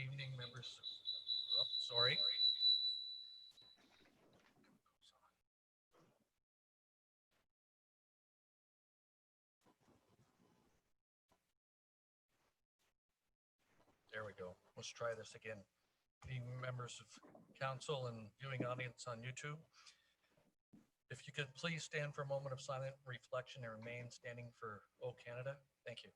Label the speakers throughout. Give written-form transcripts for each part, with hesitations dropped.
Speaker 1: evening, members. Oh, sorry. There we go. Let's try this again. Good evening, members of council and viewing audience on YouTube. If you could please stand for a moment of silent reflection and remain standing for O Canada. Thank you.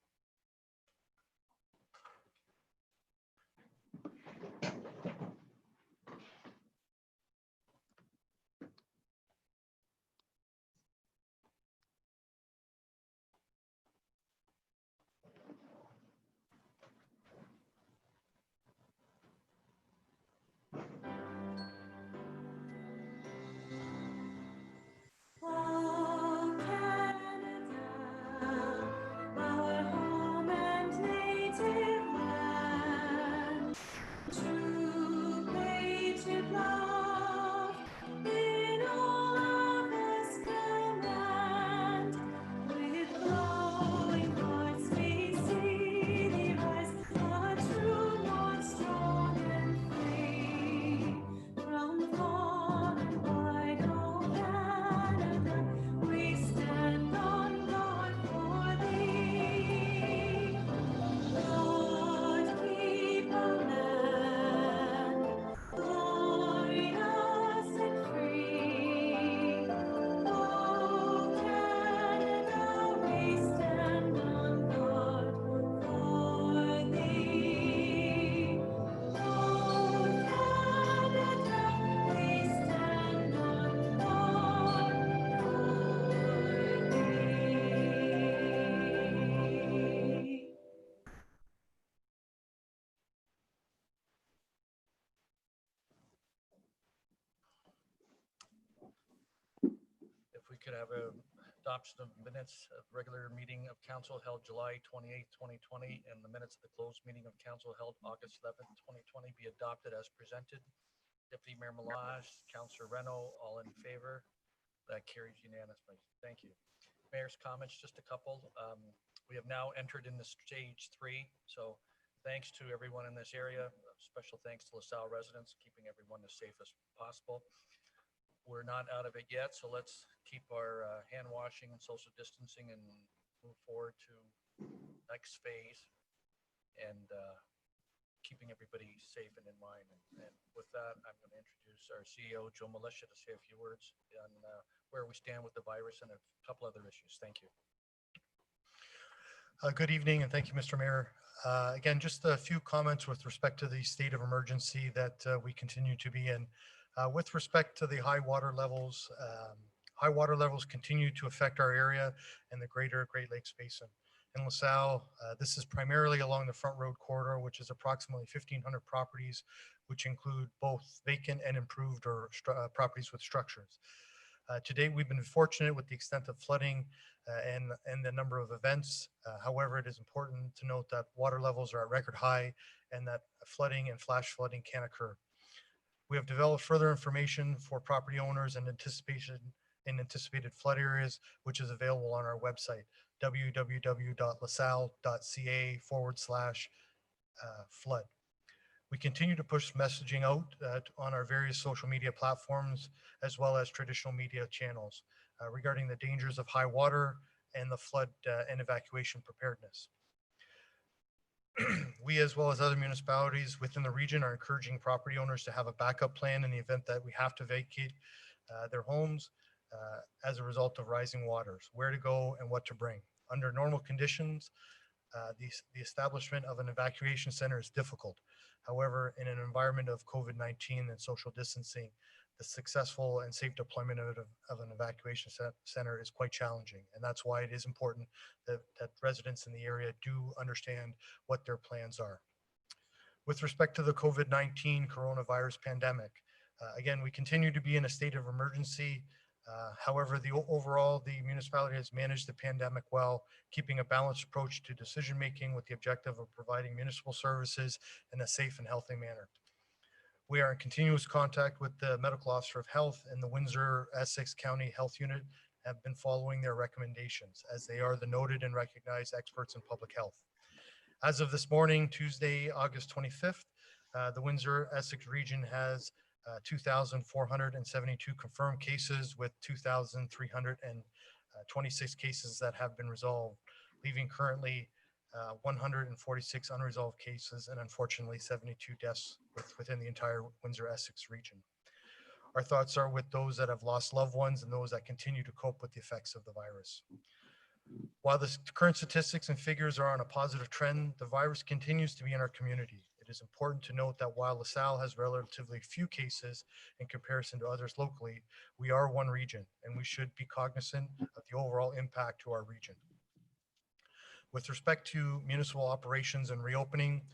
Speaker 1: If we could have a adoption of minutes of regular meeting of council held July 28th, 2020, and the minutes of the closed meeting of council held August 11th, 2020 be adopted as presented. Deputy Mayor Malage, Councillor Reno, all in favor. That carries unanimously. Thank you. Mayor's comments, just a couple. We have now entered into stage 3. So thanks to everyone in this area. Special thanks to Lasalle residents, keeping everyone as safe as possible. We're not out of it yet, so let's keep our hand washing and social distancing and move forward to next phase and keeping everybody safe and in mind. And with that, I'm going to introduce our CEO, Joe Militia, to say a few words on where we stand with the virus and a couple other issues. Thank you.
Speaker 2: Good evening, and thank you, Mr. Mayor. Again, just a few comments with respect to the state of emergency that we continue to be in. With respect to the high water levels continue to affect our area and the greater Great Lakes Basin. In LaSalle, this is primarily along the Front Road corridor, which is approximately 1,500 properties, which include both vacant and improved or properties with structures. To date, we've been fortunate with the extent of flooding and the number of events. However, it is important to note that water levels are at record high and that flooding and flash flooding can occur. We have developed further information for property owners and anticipated flood areas, which is available on our website, www.lasalle.ca/flood. We continue to push messaging out on our various social media platforms, as well as traditional media channels regarding the dangers of high water and the flood and evacuation preparedness. We, as well as other municipalities within the region, are encouraging property owners to have a backup plan in the event that we have to vacate their homes as a result of rising waters, where to go and what to bring. Under normal conditions, the establishment of an evacuation center is difficult. However, in an environment of COVID-19 and social distancing, the successful and safe deployment of an evacuation center is quite challenging. And that's why it is important that residents in the area do understand what their plans are. With respect to the COVID-19 coronavirus pandemic, again, we continue to be in a state of emergency. However, overall, the municipality has managed the pandemic well, keeping a balanced approach to decision-making with the objective of providing municipal services in a safe and healthy manner. We are in continuous contact with the Medical Officer of Health and the Windsor Essex County Health Unit have been following their recommendations, as they are the noted and recognized experts in public health. As of this morning, Tuesday, August 25th, The Windsor Essex region has 2,472 confirmed cases with 2,326 cases that have been resolved, leaving currently 146 unresolved cases and unfortunately 72 deaths within the entire Windsor Essex region. Our thoughts are with those that have lost loved ones and those that continue to cope with the effects of the virus. While the current statistics and figures are on a positive trend, the virus continues to be in our community. It is important to note that while Lasalle has relatively few cases in comparison to others locally, we are one region and we should be cognizant of the overall impact to our region. With respect to municipal operations and reopening,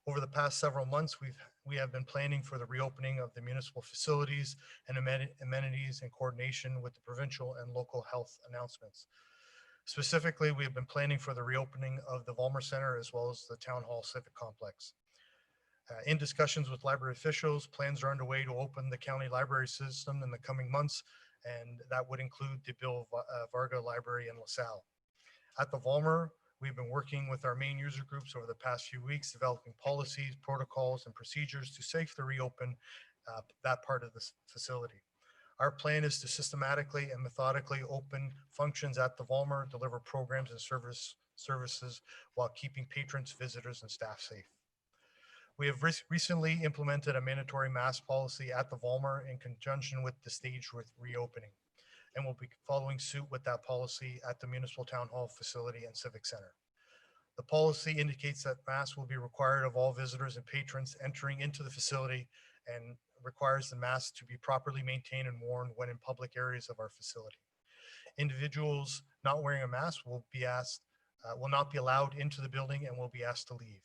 Speaker 2: over the past several months, we have been planning for the reopening of the municipal facilities and amenities in coordination with the provincial and local health announcements. Specifically, we have been planning for the reopening of the Vollmer Center as well as the Town Hall Civic Complex. In discussions with library officials, plans are underway to open the county library system in the coming months, and that would include the Bill Varga Library in Lasalle. At the Vollmer, we've been working with our main user groups over the past few weeks, developing policies, protocols, and procedures to safely reopen that part of this facility. Our plan is to systematically and methodically open functions at the Vollmer, deliver programs and services while keeping patrons, visitors, and staff safe. We have recently implemented a mandatory mask policy at the Vollmer in conjunction with the staged reopening, and will be following suit with that policy at the Municipal Town Hall facility and Civic Center. The policy indicates that masks will be required of all visitors and patrons entering into the facility and requires the mask to be properly maintained and worn when in public areas of our facility. Individuals not wearing a mask will not be allowed into the building and will be asked to leave.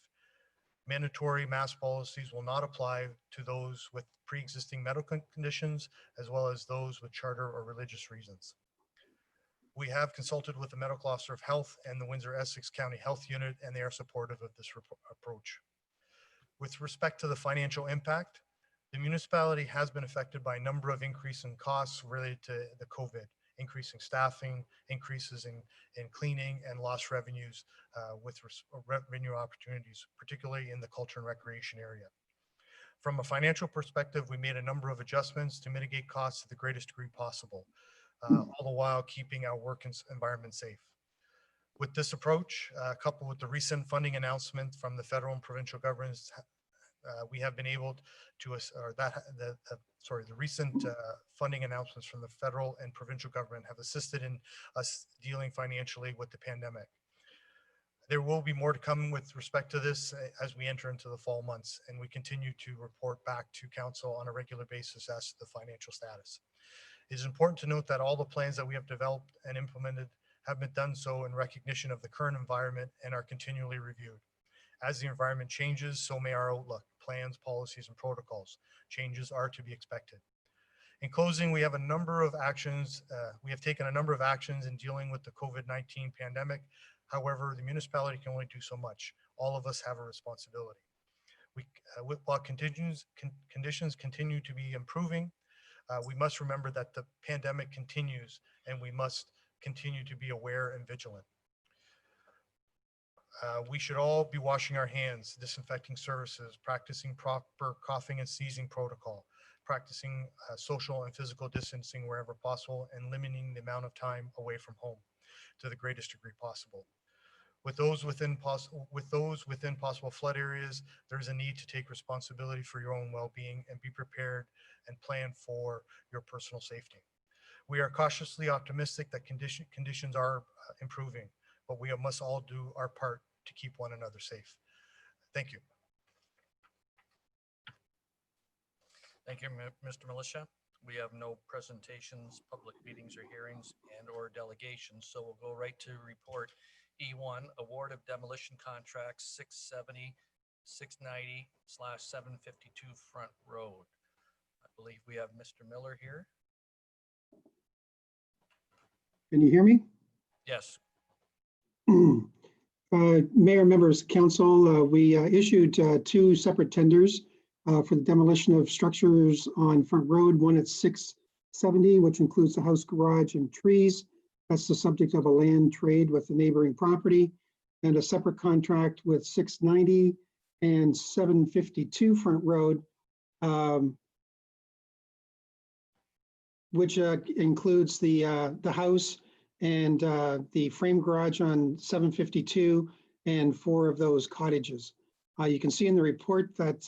Speaker 2: Mandatory mask policies will not apply to those with pre-existing medical conditions, as well as those with charter or religious reasons. We have consulted with the medical officer of health and the Windsor Essex County Health Unit, and they are supportive of this approach. With respect to the financial impact, the municipality has been affected by a number of increase in costs related to the COVID, increasing staffing, increases in cleaning, and lost revenues with revenue opportunities, particularly in the culture and recreation area. From a financial perspective, we made a number of adjustments to mitigate costs to the greatest degree possible, all the while keeping our work environment safe. With this approach, coupled with the recent funding announcement from the federal and provincial governments, we have been able to, the recent funding announcements from the federal and provincial government have assisted in us dealing financially with the pandemic. There will be more to come with respect to this as we enter into the fall months, and we continue to report back to council on a regular basis as to the financial status. It is important to note that all the plans that we have developed and implemented have been done so in recognition of the current environment and are continually reviewed. As the environment changes, so may our outlook, plans, policies, and protocols. Changes are to be expected. In closing, we have taken a number of actions in dealing with the COVID-19 pandemic. However, the municipality can only do so much. All of us have a responsibility. While conditions continue to be improving, we must remember that the pandemic continues, and we must continue to be aware and vigilant. We should all be washing our hands, disinfecting surfaces, practicing proper coughing and sneezing protocol, practicing social and physical distancing wherever possible, and limiting the amount of time away from home to the greatest degree possible. With those within possible flood areas, there's a need to take responsibility for your own well-being and be prepared and plan for your personal safety. We are cautiously optimistic that conditions are improving, but we must all do our part to keep one another safe. Thank you.
Speaker 1: Thank you, Mr. Militia. We have no presentations, public meetings or hearings and/or delegations, so we'll go right to report E1, award of demolition contracts 670, 690/752 Front Road. I believe we have Mr. Miller here.
Speaker 3: Can you hear me?
Speaker 1: Yes.
Speaker 3: Mayor, members, council, we issued two separate tenders for the demolition of structures on Front Road, one at 670, which includes the house, garage, and trees. That's the subject of a land trade with the neighboring property, and a separate contract with 690 and 752 Front Road, which includes the house and the frame garage on 752 and 4 of those cottages. You can see in the report that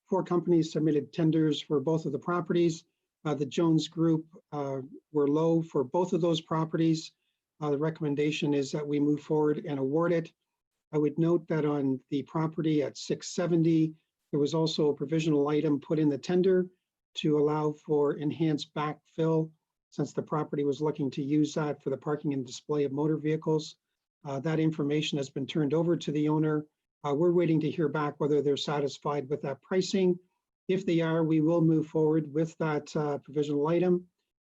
Speaker 3: 4 companies submitted tenders for both of the properties. The Jones Group were low for both of those properties. The recommendation is that we move forward and award it. I would note that on the property at 670, there was also a provisional item put in the tender to allow for enhanced backfill, since the property was looking to use that for the parking and display of motor vehicles. That information has been turned over to the owner. We're waiting to hear back whether they're satisfied with that pricing. If they are, we will move forward with that provisional item.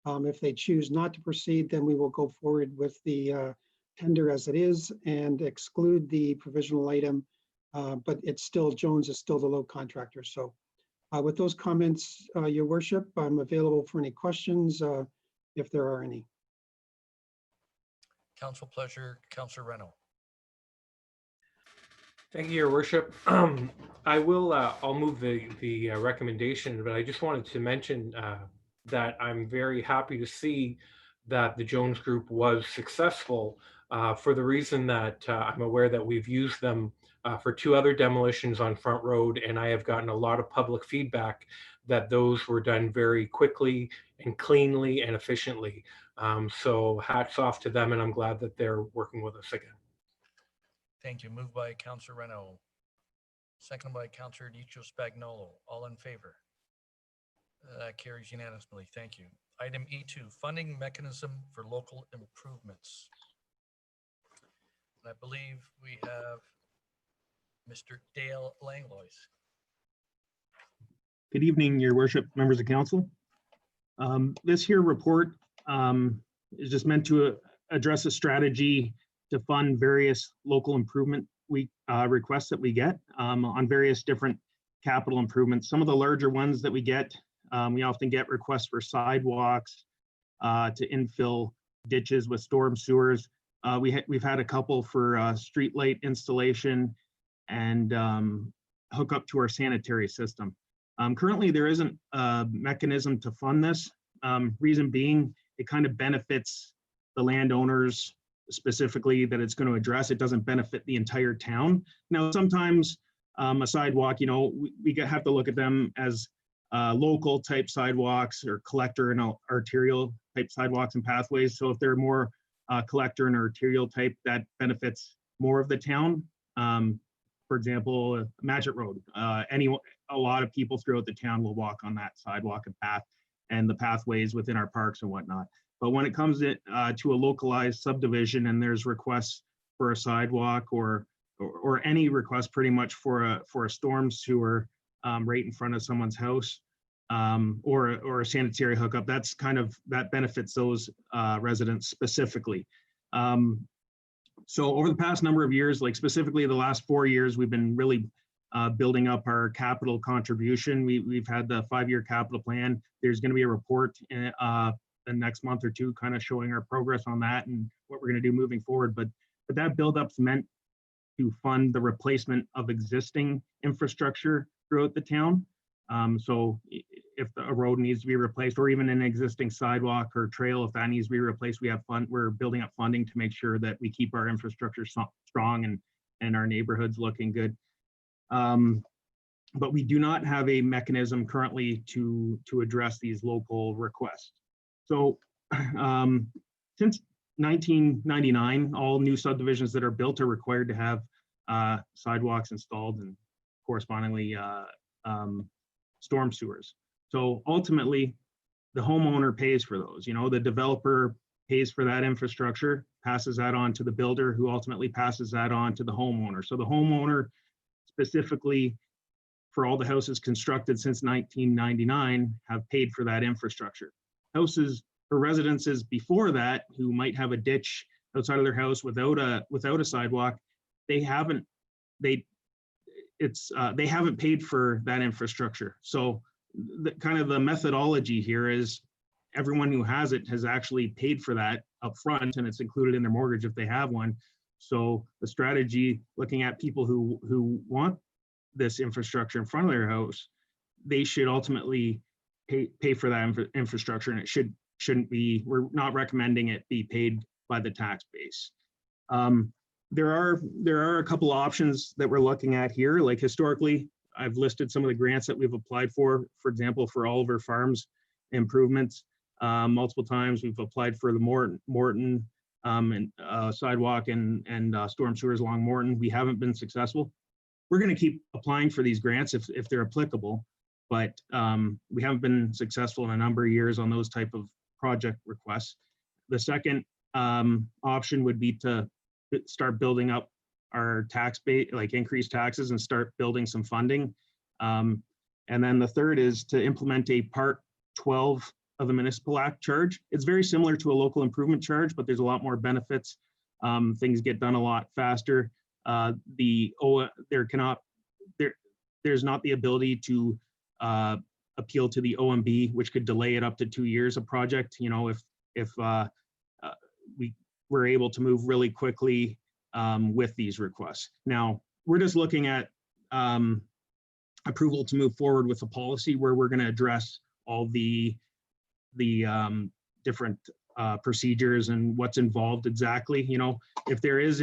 Speaker 3: If they choose not to proceed, then we will go forward with the tender as it is and exclude the provisional item. But it's still, Jones is still the low contractor. So with those comments, Your Worship, I'm available for any questions if there are any.
Speaker 1: Council pleasure, Councillor Reno.
Speaker 4: Thank you, Your Worship. I'll move the recommendation, but I just wanted to mention that I'm very happy to see that the Jones Group was successful for the reason that I'm aware that we've used them for 2 other demolitions on Front Road, and I have gotten a lot of public feedback that those were done very quickly and cleanly and efficiently. So hats off to them, and I'm glad that they're working with us again.
Speaker 1: Thank you. Moved by Councillor Reno. Seconded by Councillor Dicho Spagnolo. All in favor? That carries unanimously. Thank you. Item E2, funding mechanism for local improvements. And I believe we have Mr. Dale Langlois.
Speaker 5: Good evening, Your Worship, members of council. This here report is just meant to address a strategy to fund various local improvement requests that we get on various different capital improvements. Some of the larger ones that we get, we often get requests for sidewalks to infill ditches with storm sewers. We've had a couple for street light installation and hook up to our sanitary system. Currently, there isn't a mechanism to fund this. Reason being, it kind of benefits the landowners specifically that it's going to address. It doesn't benefit the entire town. Now, sometimes a sidewalk, we have to look at them as local type sidewalks or collector and arterial type sidewalks and pathways. So if they're more collector and arterial type, that benefits more of the town. For example, Matchett Road, a lot of people throughout the town will walk on that sidewalk and path and the pathways within our parks and whatnot. But when it comes to a localized subdivision and there's requests for a sidewalk or any request pretty much for a storm sewer right in front of someone's house or a sanitary hookup, that benefits those residents specifically. So over the past number of years, like specifically the last 4 years, we've been really building up our capital contribution. We've had the 5-year capital plan. There's going to be a report in the next month or 2 kind of showing our progress on that and what we're going to do moving forward. But that build-up's meant to fund the replacement of existing infrastructure throughout the town. So if a road needs to be replaced, or even an existing sidewalk or trail, if that needs to be replaced, we're building up funding to make sure that we keep our infrastructure strong and our neighborhoods looking good. But we do not have a mechanism currently to address these local requests. So since 1999, all new subdivisions that are built are required to have sidewalks installed and correspondingly storm sewers. So ultimately, the homeowner pays for those. The developer pays for that infrastructure, passes that on to the builder, who ultimately passes that on to the homeowner. So the homeowner, specifically for all the houses constructed since 1999, have paid for that infrastructure. Houses or residences before that, who might have a ditch outside of their house without a sidewalk, they haven't paid for that infrastructure. So the methodology here is everyone who has it has actually paid for that up front, and it's included in their mortgage if they have one. So the strategy, looking at people who want this infrastructure in front of their house, they should ultimately pay for that infrastructure, and it shouldn't be, we're not recommending it be paid by the tax base. There are a couple options that we're looking at here. Like historically, I've listed some of the grants that we've applied for example, for Oliver Farms improvements. Multiple times we've applied for the Morton and sidewalk and storm sewers along Morton. We haven't been successful. We're going to keep applying for these grants if they're applicable, but we haven't been successful in a number of years on those type of project requests. The second option would be to start building up our tax base, like increase taxes and start building some funding. And then the third is to implement a Part 12 of the Municipal Act charge. It's very similar to a local improvement charge, but there's a lot more benefits. Things get done a lot faster. There's not the ability to appeal to the OMB, which could delay it up to 2 years a project. You know, if we were able to move really quickly with these requests. Now, we're just looking at approval to move forward with a policy where we're going to address all the different procedures and what's involved exactly. You know, if there is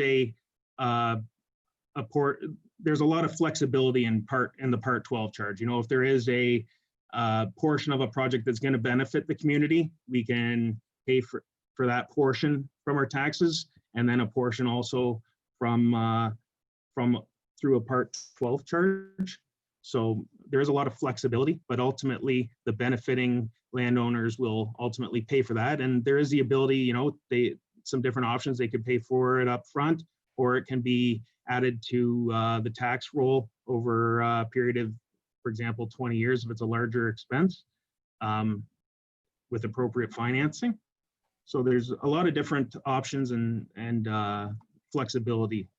Speaker 5: there's a lot of flexibility in the Part 12 charge. You know, if there is a portion of a project that's going to benefit the community, we can pay for that portion from our taxes, and then a portion also from through a Part 12 charge. So there's a lot of flexibility, but ultimately the benefiting landowners will ultimately pay for that. And there is the ability, you know, some different options. They could pay for it up front, or it can be added to the tax roll over a period of, for example, 20 years if it's a larger expense with appropriate financing. So there's a lot of different options and flexibility.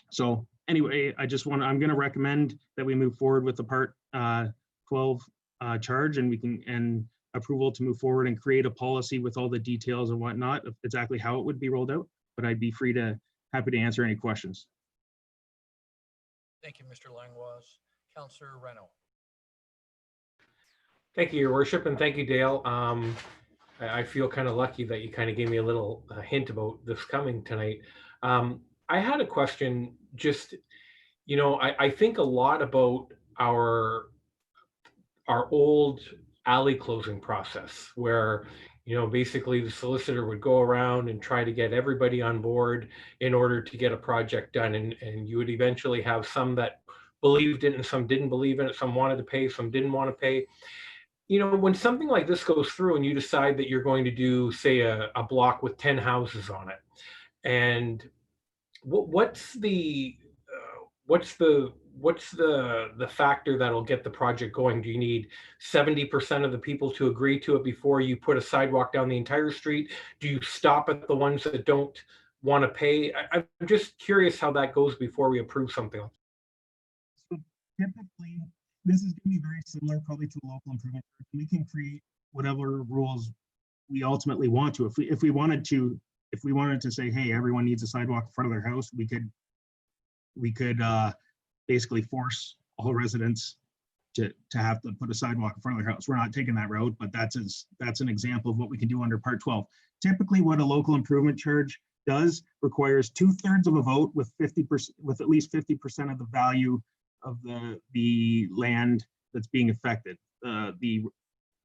Speaker 5: So anyway, I'm going to recommend that we move forward with the Part 12 charge, and approval to move forward and create a policy with all the details and whatnot of exactly how it would be rolled out. But I'd be happy to answer any questions.
Speaker 1: Thank you, Mr. Langlois. Councillor Reno.
Speaker 4: Thank you, Your Worship, and thank you, Dale. I feel kind of lucky that you kind of gave me a little hint about this coming tonight. I had a question. Just, you know, I think a lot about our old alley closing process, where, you know, basically the solicitor would go around and try to get everybody on board in order to get a project done, and you would eventually have some that believed in it and some didn't believe in it, some wanted to pay, some didn't want to pay. You know, when something like this goes through and you decide that you're going to do, say, a block with 10 houses on it, and what's the factor that'll get the project going? Do you need 70% of the people to agree to it before you put a sidewalk down the entire street? Do you stop at the ones that don't want to pay? I'm just curious how that goes before we approve something.
Speaker 5: So typically, this is going to be very similar probably to a local improvement. We can create whatever rules we ultimately want to. If we wanted to say, hey, everyone needs a sidewalk in front of their house, we could basically force all residents to have to put a sidewalk in front of their house. We're not taking that road, but that's an example of what we can do under Part 12. Typically, what a local improvement charge does requires 2/3 of a vote with at least 50% of the value of the land that's being affected.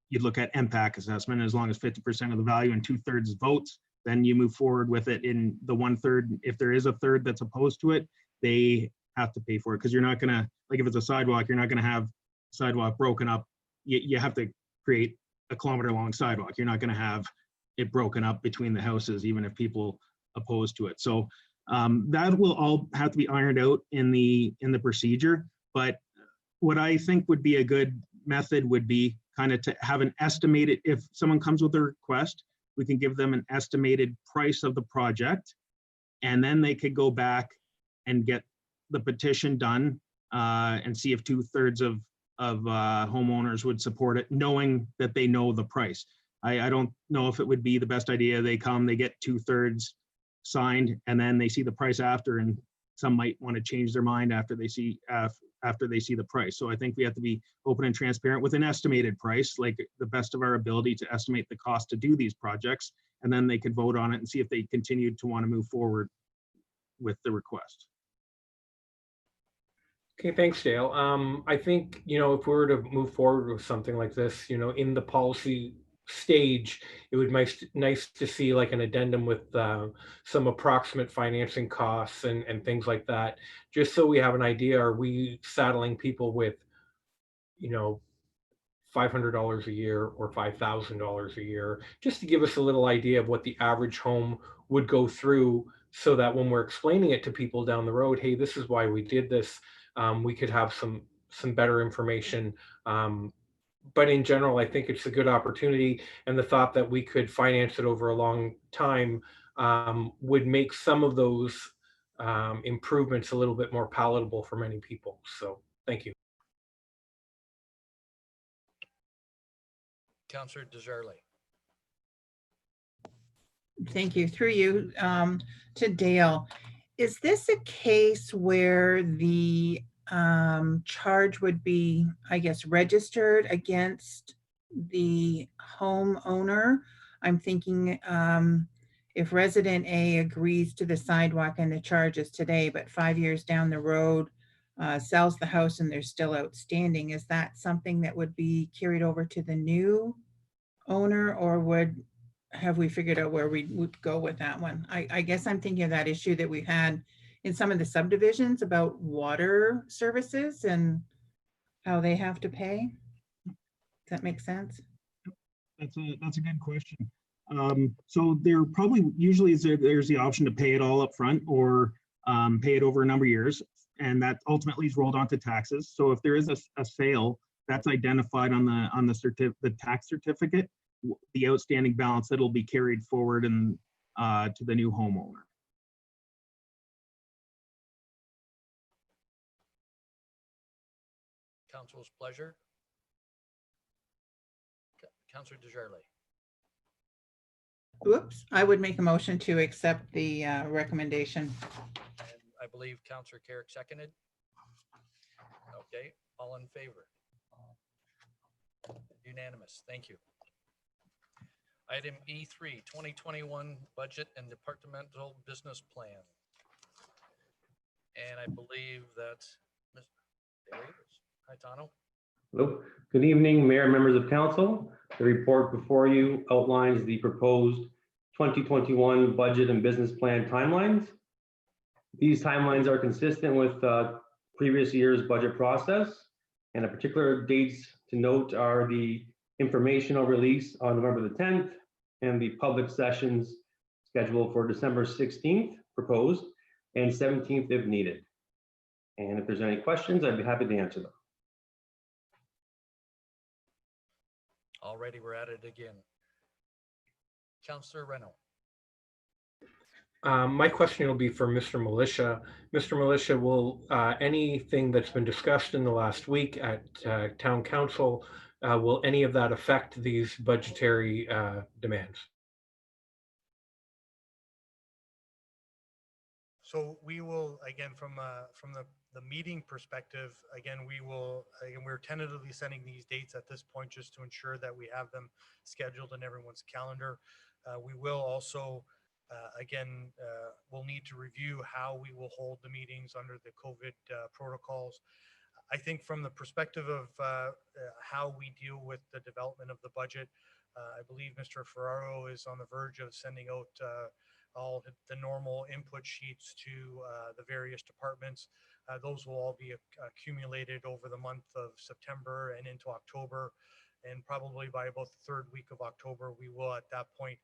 Speaker 5: You'd look at impact assessment. As long as 50% of the value and 2/3 votes, then you move forward with it. In the 1/3, if there is a third that's opposed to it, they have to pay for it, because you're not gonna, like, if it's a sidewalk, you're not gonna have sidewalk broken up. You have to create a kilometer-long sidewalk. You're not gonna have it broken up between the houses, even if people oppose to it. So that will all have to be ironed out in the procedure. But what I think would be a good method would be kind of to have an estimated, if someone comes with a request, we can give them an estimated price of the project, and then they could go back and get the petition done and see if 2/3 of homeowners would support it, knowing that they know the price. I don't know if it would be the best idea. They come, they get 2/3 signed, and then they see the price after, and some might want to change their mind after they see the price. So I think we have to be open and transparent with an estimated price, like the best of our ability to estimate the cost to do these projects, and then they could vote on it and see if they continue to want to move forward with the request.
Speaker 4: Okay, thanks, Dale. I think, if we were to move forward with something like this, in the policy stage, it would be nice to see like an addendum with some approximate financing costs and things like that, just so we have an idea. Are we saddling people with, $500 a year or $5,000 a year, just to give us a little idea of what the average home would go through, so that when we're explaining it to people down the road, hey, this is why we did this, we could have some better information. But in general, I think it's a good opportunity, and the thought that we could finance it over a long time would make some of those improvements a little bit more palatable for many people. So thank you.
Speaker 1: Councillor Desjardins.
Speaker 6: Thank you. Through you to Dale. Is this a case where the charge would be, I guess, registered against the homeowner? I'm thinking if resident A agrees to the sidewalk and the charges today, but 5 years down the road sells the house and they're still outstanding, is that something that would be carried over to the new owner, or have we figured out where we would go with that one? I guess I'm thinking of that issue that we've had in some of the subdivisions about water services and how they have to pay. Does that make sense?
Speaker 5: That's a good question. So there probably usually there's the option to pay it all up front, or pay it over a number of years, and that ultimately is rolled onto taxes. So if there is a sale, that's identified on the tax certificate, the outstanding balance that'll be carried forward and to the new homeowner.
Speaker 1: Council's pleasure. Councillor Desjardins.
Speaker 6: Whoops, I would make a motion to accept the recommendation.
Speaker 1: And I believe Councillor Carrick seconded. Okay, all in favor? Unanimous, thank you. Item E3, 2021 Budget and Departmental Business Plan. And I believe that's there he is. Hi, Tano.
Speaker 7: Hello. Good evening, Mayor and members of council. The report before you outlines the proposed 2021 budget and business plan timelines. These timelines are consistent with previous year's budget process, and the particular dates to note are the informational release on November the 10th and the public sessions scheduled for December 16th proposed and 17th if needed. And if there's any questions, I'd be happy to answer them.
Speaker 1: Already we're at it again. Councillor Reno.
Speaker 4: My question will be for Mr. Militia. Mr. Militia, will anything that's been discussed in the last week at Town Council, will any of that affect these budgetary demands?
Speaker 2: So we will, again, from the meeting perspective, again, we're tentatively setting these dates at this point just to ensure that we have them scheduled in everyone's calendar. We will also, we'll need to review how we will hold the meetings under the COVID protocols. I think from the perspective of how we deal with the development of the budget, I believe Mr. Ferraro is on the verge of sending out all the normal input sheets to the various departments. Those will all be accumulated over the month of September and into October. And probably by about the third week of October, we will at that point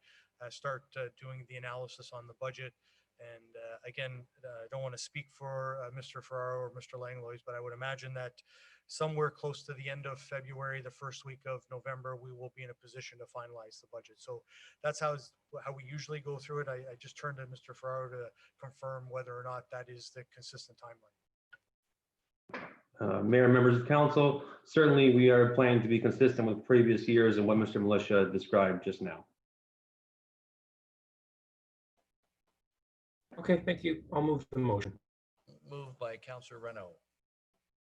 Speaker 2: start doing the analysis on the budget. And again, I don't want to speak for Mr. Ferraro or Mr. Langlois, but I would imagine that somewhere close to the end of February, the first week of November, we will be in a position to finalize the budget. So that's how we usually go through it. I just turned to Mr. Ferraro to confirm whether or not that is the consistent timeline.
Speaker 7: Mayor and members of council, certainly we are planning to be consistent with previous years and what Mr. Militia described just now.
Speaker 4: Okay, thank you. I'll move the motion.
Speaker 1: Moved by Counselor Renault.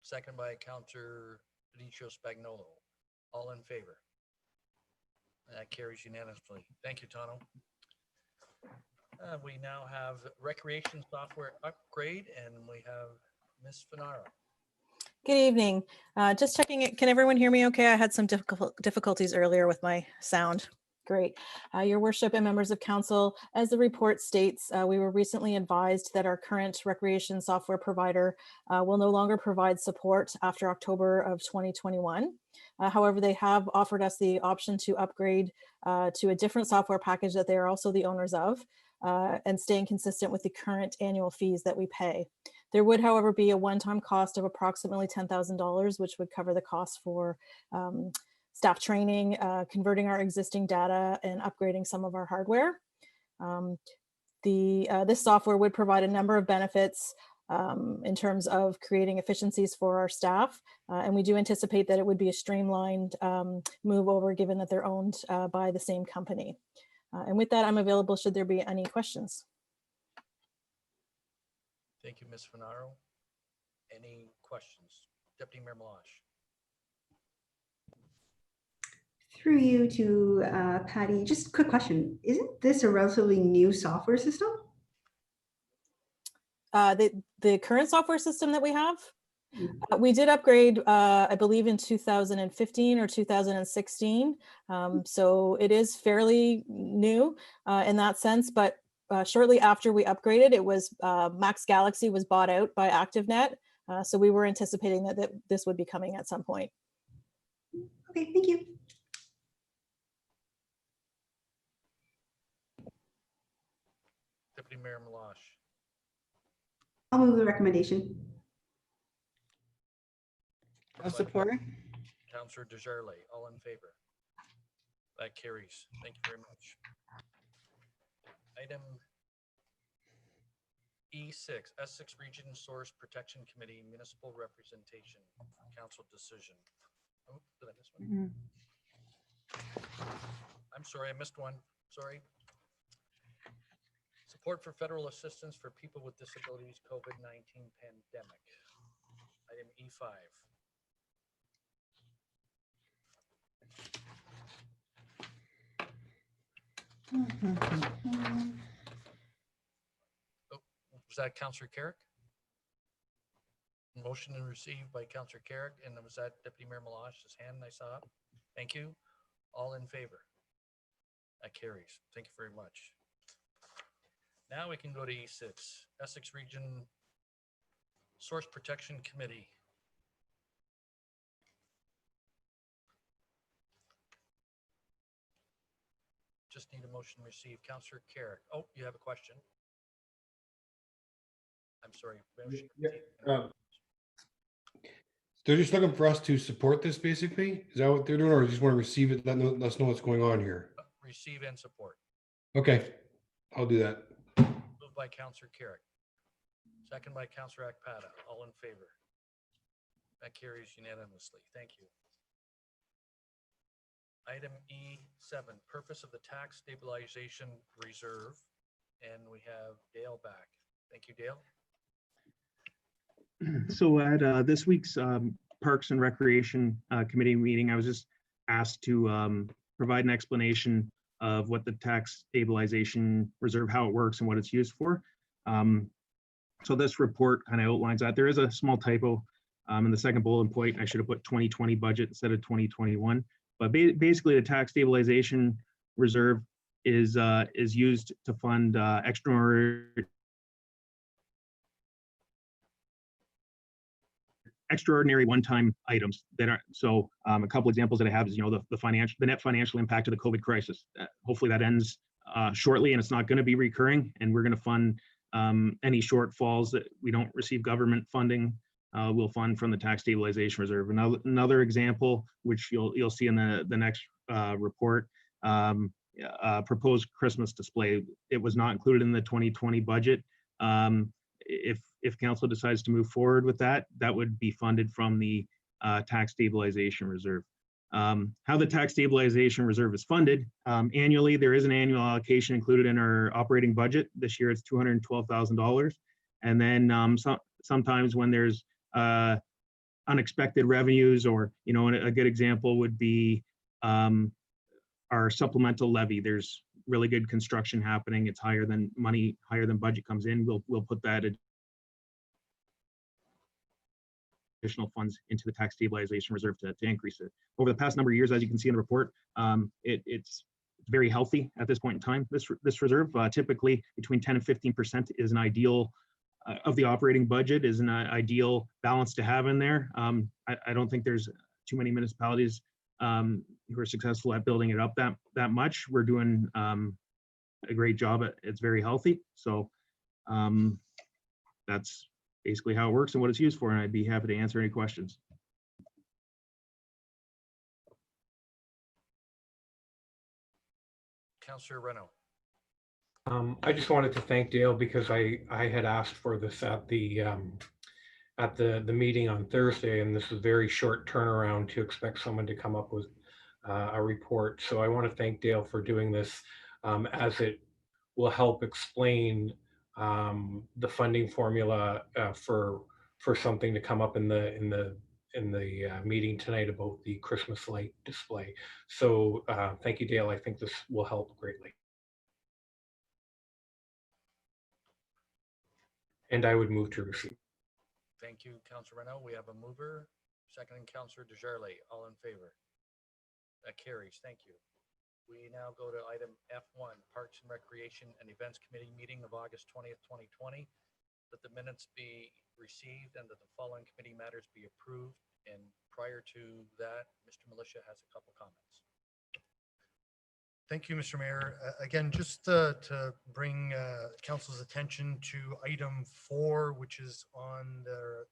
Speaker 1: Second by Counselor Benicio Spagnolo. All in favor? That carries unanimously. Thank you, Tano. We now have recreation software upgrade, and we have Ms. Finaro.
Speaker 8: Good evening. Just checking it. Can everyone hear me okay? I had some difficulties earlier with my sound. Great. Your worship and members of council, as the report states, we were recently advised that our current recreation software provider will no longer provide support after October of 2021. However, they have offered us the option to upgrade to a different software package that they are also the owners of, and staying consistent with the current annual fees that we pay. There would, however, be a one-time cost of approximately $10,000, which would cover the cost for staff training, converting our existing data, and upgrading some of our hardware. This software would provide a number of benefits in terms of creating efficiencies for our staff. And we do anticipate that it would be a streamlined move over, given that they're owned by the same company. And with that, I'm available should there be any questions.
Speaker 1: Thank you, Ms. Finaro. Any questions? Deputy Mayor Malash.
Speaker 9: Through you to Patty, just a quick question. Isn't this a relatively new software system?
Speaker 8: The current software system that we have, we did upgrade, I believe in 2015 or 2016. So it is fairly new in that sense, but shortly after we upgraded, it was Max Galaxy was bought out by ActiveNet. So we were anticipating that this would be coming at some point.
Speaker 9: Okay, thank you.
Speaker 1: Deputy Mayor Malash.
Speaker 9: I'll move the recommendation.
Speaker 6: I'll support.
Speaker 1: Counselor Desjardins, all in favor? That carries. Thank you very much. Item E6, Essex Region Source Protection Committee Municipal Representation, Council Decision. Oh, did I miss one? I'm sorry, I missed one. Sorry. Support for federal assistance for people with disabilities COVID-19 pandemic. Item E5. Oh, was that Councillor Carrick? Motion to receive by Councillor Carrick, and was that Deputy Mayor Malash's hand I saw up? Thank you. All in favor? That carries. Thank you very much. Now we can go to E6, Essex Region Source Protection Committee. Just need a motion to receive. Councillor Carrick. Oh, you have a question? I'm sorry.
Speaker 10: They're just looking for us to support this, basically? Is that what they're doing, or just want to receive it, let us know what's going on here?
Speaker 1: Receive and support.
Speaker 10: Okay, I'll do that.
Speaker 1: Moved by Councillor Carrick. Second by Councillor Akpada. All in favor? That carries unanimously. Thank you. Item E7, purpose of the tax stabilization reserve. And we have Dale back. Thank you, Dale.
Speaker 5: So at this week's Parks and Recreation Committee meeting, I was just asked to provide an explanation of what the tax stabilization reserve, how it works and what it's used for. So this report kind of outlines that. There is a small typo in the second bullet point. I should have put 2020 budget instead of 2021. But basically, the tax stabilization reserve is used to fund extraordinary one-time items that are, so a couple examples that I have is, the net financial impact of the COVID crisis. Hopefully that ends shortly and it's not going to be recurring, and we're going to fund any shortfalls that we don't receive government funding. We'll fund from the tax stabilization reserve. Another example, which you'll see in the next report, proposed Christmas display. It was not included in the 2020 budget. If council decides to move forward with that, that would be funded from the tax stabilization reserve. How the tax stabilization reserve is funded, annually, there is an annual allocation included in our operating budget. This year it's $212,000. And then sometimes when there's unexpected revenues, or, you know, a good example would be our supplemental levy. There's really good construction happening. It's higher than budget comes in. We'll put that additional funds into the tax stabilization reserve to increase it. Over the past number of years, as you can see in the report, it's very healthy at this point in time. This reserve, typically between 10 and 15% is an ideal of the operating budget, is an ideal balance to have in there. I don't think there's too many municipalities who are successful at building it up that much. We're doing a great job. It's very healthy. So that's basically how it works and what it's used for. And I'd be happy to answer any questions.
Speaker 1: Councillor Reno.
Speaker 4: I just wanted to thank Dale because I had asked for this at the meeting on Thursday, and this is a very short turnaround to expect someone to come up with a report. So I want to thank Dale for doing this, as it will help explain the funding formula for something to come up in the meeting tonight about the Christmas light display. So thank you, Dale. I think this will help greatly. And I would move to receive.
Speaker 1: Thank you, Councillor Reno. We have a mover, second, Councillor Desjardins. All in favor? That carries. Thank you. We now go to item F1, Parks and Recreation and Events Committee meeting of August 20th, 2020. That the minutes be received and that the following committee matters be approved. And prior to that, Mr. Militia has a couple comments.
Speaker 2: Thank you, Mr. Mayor. Again, just to bring council's attention to item 4, which is on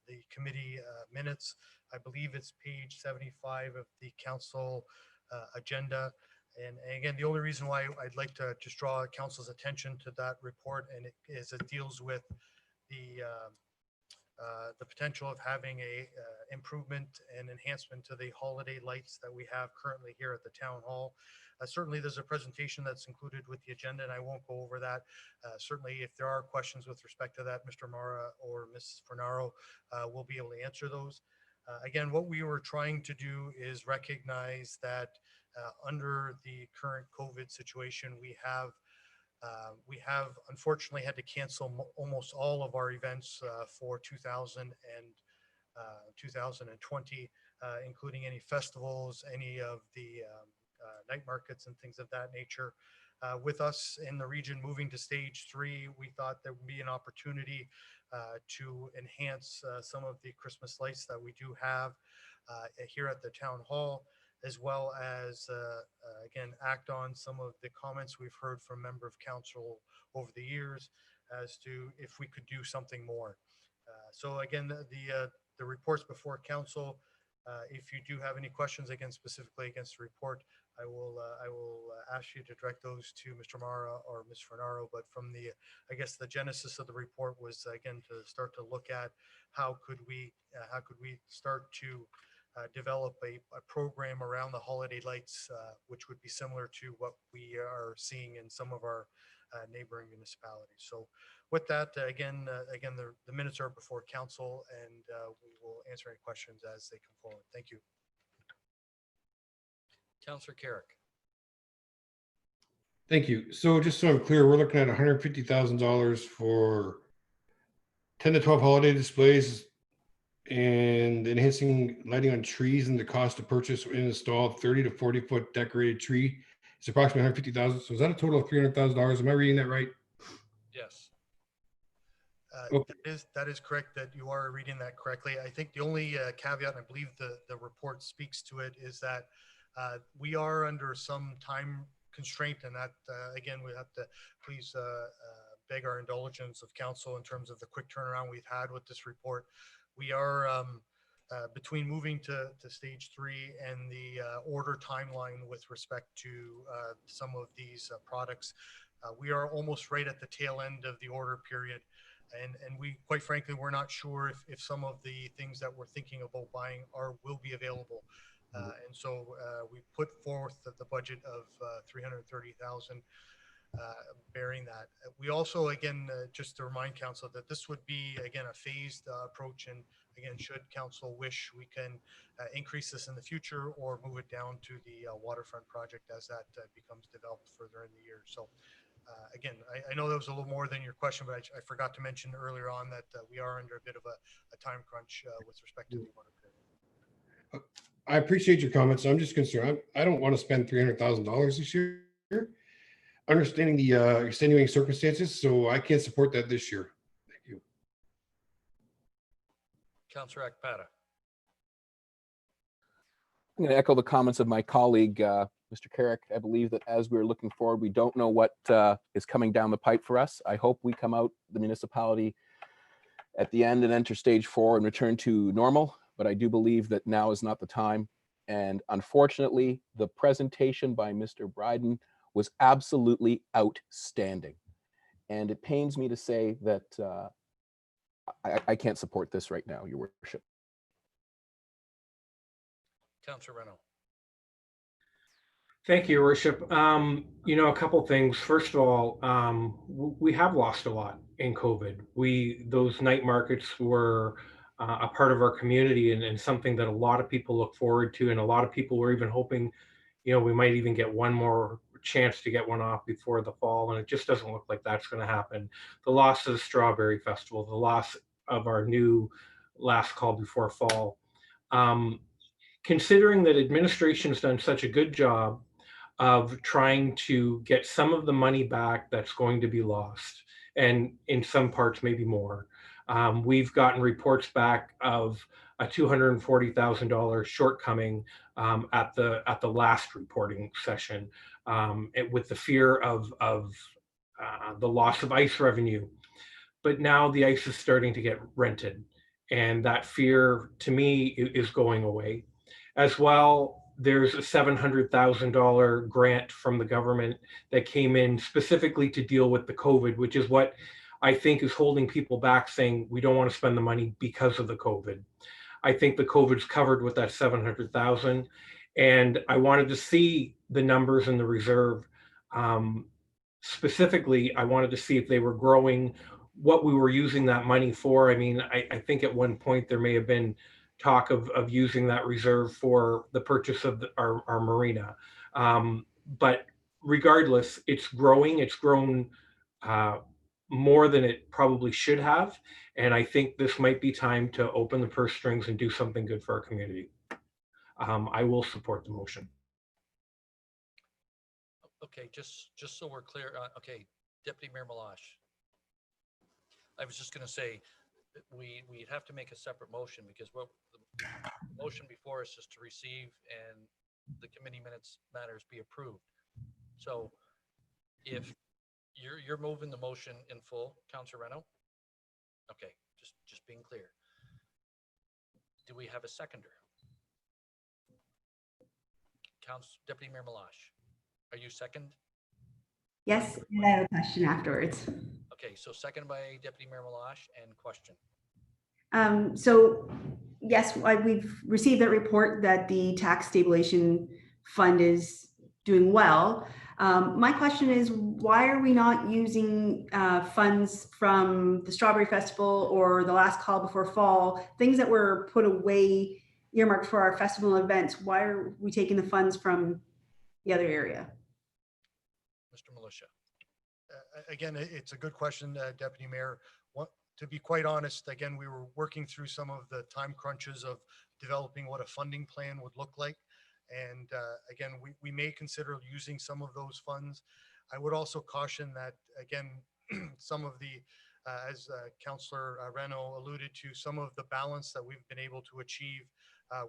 Speaker 2: the committee minutes. I believe it's page 75 of the council agenda. And again, the only reason why I'd like to just draw council's attention to that report, and it deals with the potential of having a improvement and enhancement to the holiday lights that we have currently here at the town hall. Certainly, there's a presentation that's included with the agenda, and I won't go over that. Certainly, if there are questions with respect to that, Mr. Mara or Ms. Fernaro will be able to answer those. Again, what we were trying to do is recognize that under the current COVID situation, we have unfortunately had to cancel almost all of our events for 2020, including any festivals, any of the night markets and things of that nature. With us in the region moving to stage 3, we thought there would be an opportunity to enhance some of the Christmas lights that we do have here at the town hall, as well as, again, act on some of the comments we've heard from member of council over the years as to if we could do something more. So again, the reports before council, if you do have any questions, again, specifically against the report, I will ask you to direct those to Mr. Mara or Ms. Fernaro. But from I guess the genesis of the report was, again, to start to look at how could we start to develop a program around the holiday lights, which would be similar to what we are seeing in some of our neighboring municipalities. So with that, again, the minutes are before council, and we will answer any questions as they come forward. Thank you.
Speaker 1: Councillor Carrick.
Speaker 10: Thank you. So just so I'm clear, we're looking at $150,000 for 10 to 12 holiday displays and enhancing lighting on trees, and the cost to purchase and install 30 to 40 foot decorated tree is approximately 150,000. So is that a total of $300,000? Am I reading that right?
Speaker 1: Yes.
Speaker 10: Okay.
Speaker 2: That is correct, that you are reading that correctly. I think the only caveat, and I believe the report speaks to it, is that we are under some time constraint, and that again, we have to please beg our indulgence of council in terms of the quick turnaround we've had with this report. We are between moving to stage 3 and the order timeline with respect to some of these products. We are almost right at the tail end of the order period. And we, quite frankly, we're not sure if some of the things that we're thinking about buying will be available. And so we put forth the budget of $330,000. bearing that. We also, again, just to remind council that this would be, again, a phased approach. And again, should council wish, we can increase this in the future or move it down to the waterfront project as that becomes developed further in the year. So again, I know that was a little more than your question, but I forgot to mention earlier on that we are under a bit of a time crunch with respect to the water period.
Speaker 10: I appreciate your comments. I'm just concerned. I don't want to spend $300,000 this year, understanding the extenuating circumstances. So I can't support that this year. Thank you.
Speaker 1: Councillor Akpata.
Speaker 11: I'm going to echo the comments of my colleague, Mr. Carrick. I believe that as we're looking forward, we don't know what is coming down the pipe for us. I hope we come out the municipality at the end and enter stage 4 and return to normal. But I do believe that now is not the time. And unfortunately, the presentation by Mr. Bryden was absolutely outstanding. And it pains me to say that I can't support this right now, Your Worship.
Speaker 1: Councillor Reno.
Speaker 4: Thank you, Your Worship. You know, a couple things. First of all, we have lost a lot in COVID. Those night markets were a part of our community and something that a lot of people look forward to, and a lot of people were even hoping, you know, we might even get one more chance to get one off before the fall, and it just doesn't look like that's going to happen. The loss of the Strawberry Festival, the loss of our new last call before fall. Considering that administration's done such a good job of trying to get some of the money back that's going to be lost, and in some parts maybe more. We've gotten reports back of a $240,000 shortcoming at the last reporting session, with the fear of the loss of ICE revenue. But now the ICE is starting to get rented, and that fear to me is going away. As well, there's a $700,000 grant from the government that came in specifically to deal with the COVID, which is what I think is holding people back, saying we don't want to spend the money because of the COVID. I think the COVID's covered with that 700,000, and I wanted to see the numbers in the reserve. Specifically, I wanted to see if they were growing, what we were using that money for. I mean, I think at one point there may have been talk of using that reserve for the purchase of our marina. But regardless, it's growing. It's grown more than it probably should have. And I think this might be time to open the purse strings and do something good for our community. I will support the motion.
Speaker 1: Okay, just so we're clear, okay, Deputy Mayor Malash. I was just going to say, we'd have to make a separate motion, because what the motion before us is to receive and the committee minutes matters be approved. So if you're moving the motion in full, Councillor Reno? Okay, just being clear. Do we have a seconder? Deputy Mayor Malash, are you second?
Speaker 9: Yes, and I have a question afterwards.
Speaker 1: Okay, so second by Deputy Mayor Malash, and question.
Speaker 9: So yes, we've received that report that the tax stabilization fund is doing well. My question is, why are we not using funds from the Strawberry Festival or the last call before fall, things that were put away, earmarked for our festival events? Why are we taking the funds from the other area?
Speaker 1: Mr. Militia.
Speaker 2: Again, it's a good question, Deputy Mayor. To be quite honest, again, we were working through some of the time crunches of developing what a funding plan would look like. And again, we may consider using some of those funds. I would also caution that, again, some of the, as Councillor Reno alluded to, some of the balance that we've been able to achieve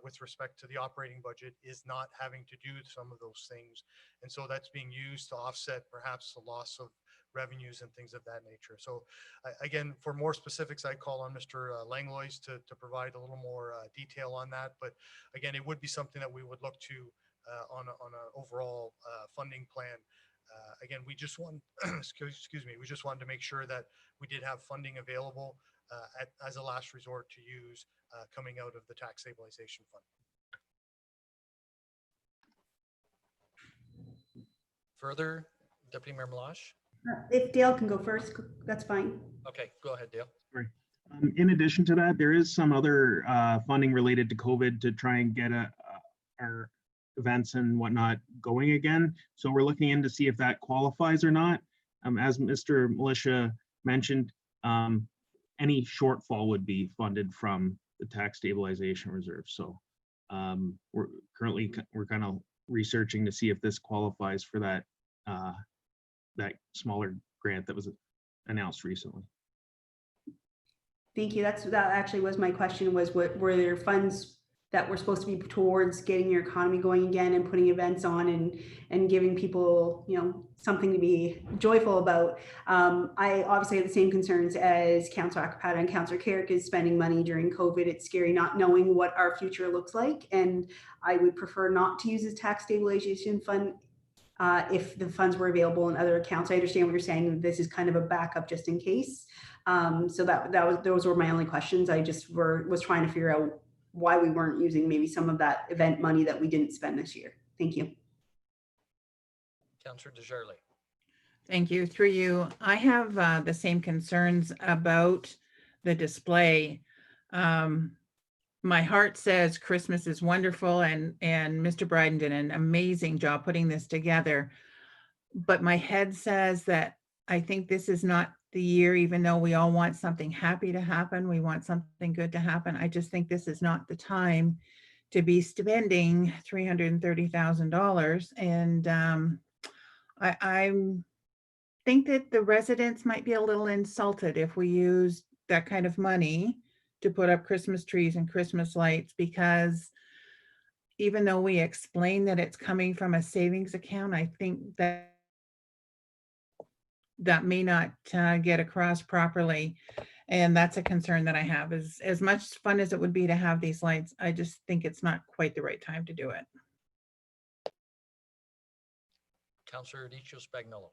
Speaker 2: with respect to the operating budget is not having to do some of those things. And so that's being used to offset perhaps the loss of revenues and things of that nature. So again, for more specifics, I call on Mr. Langlois to provide a little more detail on that. But again, it would be something that we would look to on an overall funding plan. Again, we just want, excuse me, we just wanted to make sure that we did have funding available as a last resort to use coming out of the tax stabilization fund.
Speaker 1: Further, Deputy Mayor Malash?
Speaker 9: If Dale can go first, that's fine.
Speaker 1: Okay, go ahead, Dale.
Speaker 5: In addition to that, there is some other funding related to COVID to try and get our events and whatnot going again. So we're looking in to see if that qualifies or not. As Mr. Militia mentioned, any shortfall would be funded from the tax stabilization reserve. So we're kind of researching to see if this qualifies for that that smaller grant that was announced recently.
Speaker 9: Thank you. That actually was my question, was what were there funds that were supposed to be towards getting your economy going again and putting events on and giving people, you know, something to be joyful about. I obviously have the same concerns as Councillor Akapata and Councillor Carrick is spending money during COVID. It's scary not knowing what our future looks like. And I would prefer not to use this tax stabilization fund if the funds were available in other accounts. I understand what you're saying. This is kind of a backup just in case. So those were my only questions. I just was trying to figure out why we weren't using maybe some of that event money that we didn't spend this year. Thank you.
Speaker 1: Councillor Desjardins.
Speaker 6: Thank you. Through you, I have the same concerns about the display. My heart says Christmas is wonderful, and Mr. Bryden did an amazing job putting this together. But my head says that I think this is not the year, even though we all want something happy to happen, we want something good to happen. I just think this is not the time to be spending $330,000. And I think that the residents might be a little insulted if we use that kind of money to put up Christmas trees and Christmas lights, because even though we explain that it's coming from a savings account, I think that may not get across properly. And that's a concern that I have. Is as much fun as it would be to have these lights, I just think it's not quite the right time to do it.
Speaker 1: Councillor Adiccio Spagnolo.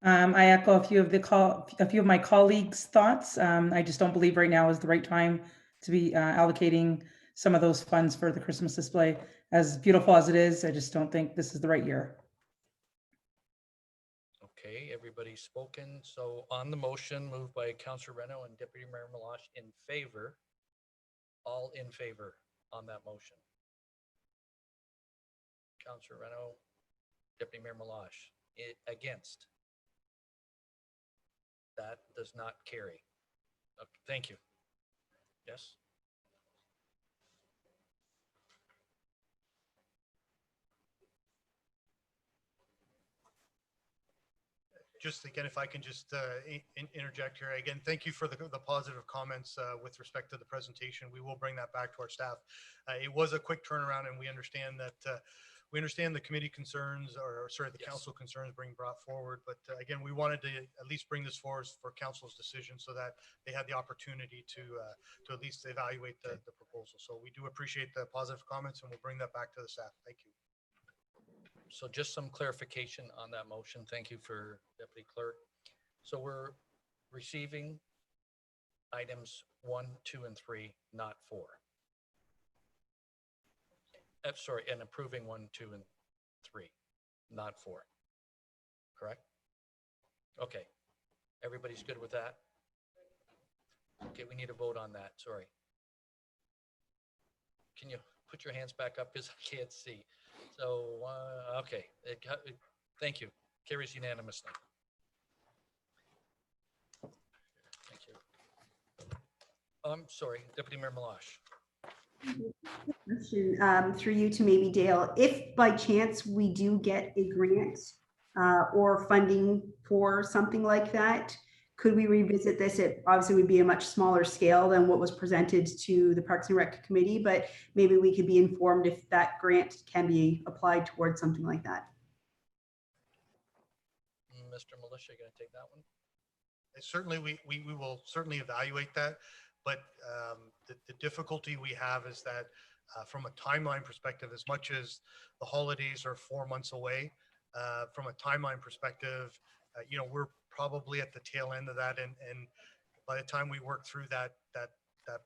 Speaker 12: I echo a few of my colleagues' thoughts. I just don't believe right now is the right time to be allocating some of those funds for the Christmas display. As beautiful as it is, I just don't think this is the right year.
Speaker 1: Okay, everybody's spoken. So on the motion, moved by Councillor Reno and Deputy Mayor Malash in favor. All in favor on that motion. Councillor Reno, Deputy Mayor Malash, against. That does not carry. Okay, thank you. Yes.
Speaker 2: Just again, if I can just interject here again, thank you for the positive comments with respect to the presentation. We will bring that back to our staff. It was a quick turnaround, and we understand that the committee concerns, or sorry, the council concerns being brought forward. But again, we wanted to at least bring this forward for council's decision so that they had the opportunity to at least evaluate the proposal. So we do appreciate the positive comments, and we'll bring that back to the staff. Thank you.
Speaker 1: So just some clarification on that motion. Thank you for Deputy Clerk. So we're receiving items 1, 2, and 3, not 4. Sorry, and approving 1, 2, and 3, not 4. Correct? Okay. Everybody's good with that? Okay, we need a vote on that. Sorry. Can you put your hands back up because I can't see? So, okay, thank you. Carries unanimously. Thank you. I'm sorry, Deputy Mayor Malash.
Speaker 9: Question through you to maybe Dale. If by chance we do get a grant or funding for something like that, could we revisit this? It obviously would be a much smaller scale than what was presented to the Parks and Rec Committee, but maybe we could be informed if that grant can be applied towards something like that.
Speaker 1: Mr. Militia, going to take that one?
Speaker 2: Certainly, we will certainly evaluate that. But the difficulty we have is that from a timeline perspective, as much as the holidays are 4 months away, from a timeline perspective, we're probably at the tail end of that. And by the time we work through that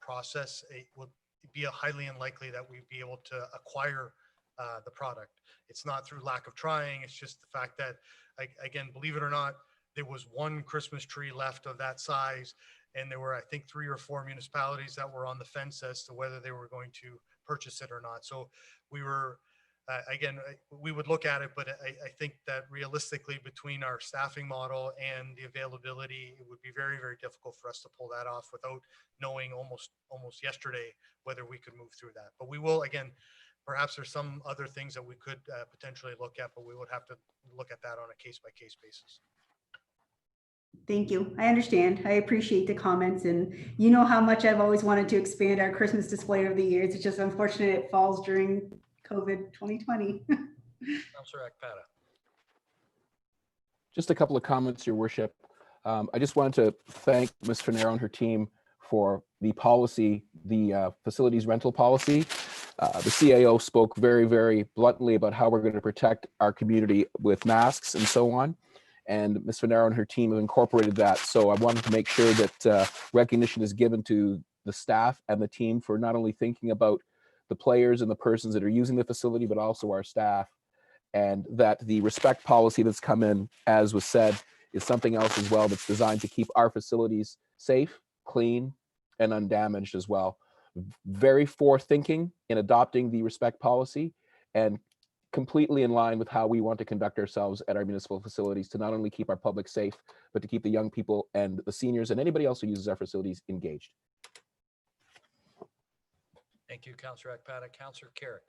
Speaker 2: process, it will be highly unlikely that we'd be able to acquire the product. It's not through lack of trying. It's just the fact that, again, believe it or not, there was one Christmas tree left of that size. And there were, I think, 3 or 4 municipalities that were on the fence as to whether they were going to purchase it or not. So we were, again, we would look at it, but I think that realistically between our staffing model and the availability, it would be very, very difficult for us to pull that off without knowing almost yesterday whether we could move through that. But we will, again, perhaps there's some other things that we could potentially look at, but we would have to look at that on a case-by-case basis.
Speaker 9: Thank you. I understand. I appreciate the comments, and you know how much I've always wanted to expand our Christmas display over the years. It's just unfortunate it falls during COVID 2020.
Speaker 1: Councillor Akpata.
Speaker 11: Just a couple of comments, Your Worship. I just wanted to thank Ms. Finero and her team for the policy, the facilities rental policy. The CAO spoke very, very bluntly about how we're going to protect our community with masks and so on. And Ms. Finero and her team have incorporated that. So I wanted to make sure that recognition is given to the staff and the team for not only thinking about the players and the persons that are using the facility, but also our staff. And that the respect policy that's come in, as was said, is something else as well that's designed to keep our facilities safe, clean, and undamaged as well. Very forward-thinking in adopting the respect policy and completely in line with how we want to conduct ourselves at our municipal facilities to not only keep our public safe, but to keep the young people and the seniors and anybody else who uses our facilities engaged.
Speaker 1: Thank you, Councillor Akpata. Councillor Carrick.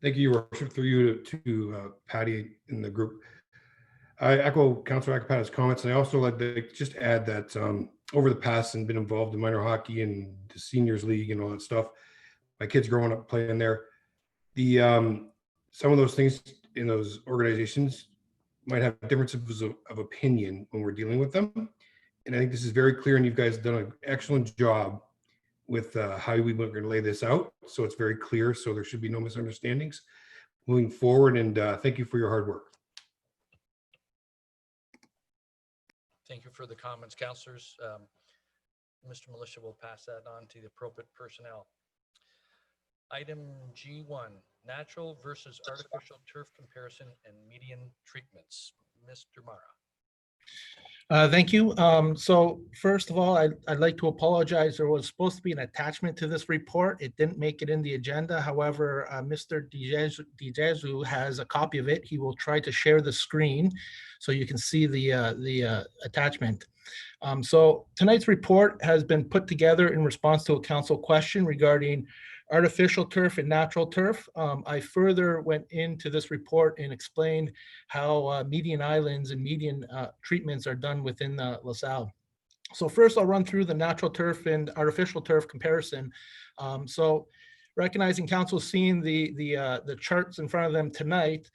Speaker 10: Thank you, Your Worship, through you to Patty in the group. I echo Councillor Akpata's comments, and I also like to just add that over the past and been involved in minor hockey and the seniors league and all that stuff. My kids growing up playing there, the some of those things in those organizations might have differences of opinion when we're dealing with them. And I think this is very clear, and you guys done an excellent job with how we were going to lay this out. So it's very clear, so there should be no misunderstandings moving forward. And thank you for your hard work.
Speaker 1: Thank you for the comments, councillors. Mr. Militia will pass that on to the appropriate personnel. Item G1, natural versus artificial turf comparison and median treatments. Mr. Mara.
Speaker 13: Thank you. So first of all, I'd like to apologize. There was supposed to be an attachment to this report. It didn't make it in the agenda. However, Mr. Dijezu has a copy of it. He will try to share the screen so you can see the attachment. So tonight's report has been put together in response to a council question regarding artificial turf and natural turf. I further went into this report and explained how median islands and median treatments are done within Lasalle. So first I'll run through the natural turf and artificial turf comparison. So recognizing council seeing the charts in front of them tonight